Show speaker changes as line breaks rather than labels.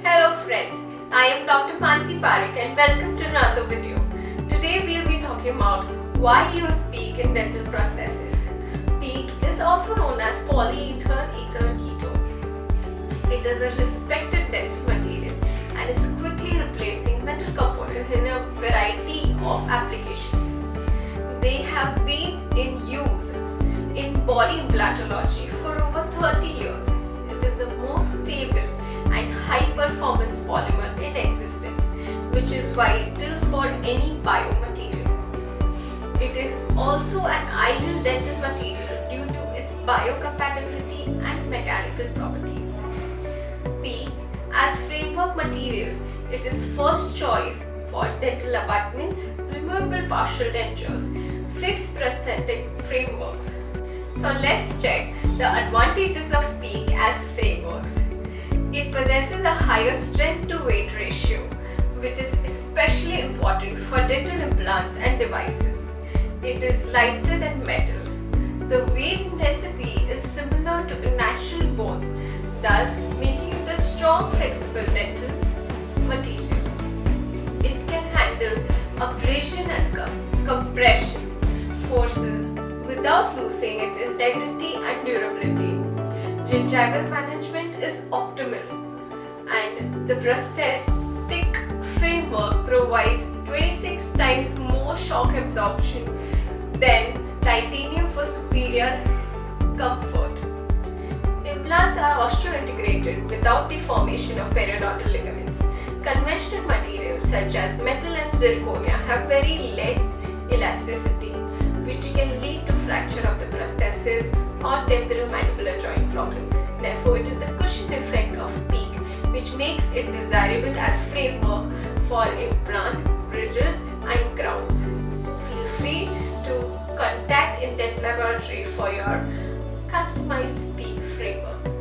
Hello friends, I am Dr. Mansi Parekh and welcome to another video. Today we will be talking about why use PEEK in dental prosthesis. PEEK is also known as Polyether Ether Ketone. It is a respected dental material and is quickly replacing metal components in a variety of applications. They have been in use in body implantology for over 30 years. It is the most stable and high performance polymer in existence, which is vital for any biomaterial. It is also an ideal dental material due to its biocompatibility and mechanical properties. PEEK as framework material, it is first choice for dental abutments, removable partial dentures, fixed prosthetic frameworks. So let's check the advantages of PEEK as frameworks. It possesses a higher strength to weight ratio, which is especially important for dental implants and devices. It is lighter than metal. The weight intensity is similar to the natural bone, thus making it a strong flexible dental material. It can handle abrasion and compression forces without losing its integrity and durability. Gingival management is optimal, and the prosthetic framework provides 26 times more shock absorption than titanium for superior comfort. Implants are osseointegrated without the formation of periodontal ligaments. Conventional materials such as metal and zirconia have very less elasticity, which can lead to fracture of the prosthesis or temporomandibular joint problems. Therefore, it is the cushion effect of PEEK which makes it desirable as framework for implant, bridges and crowns. Feel free to contact InDent Laboratory for your customized PEEK framework.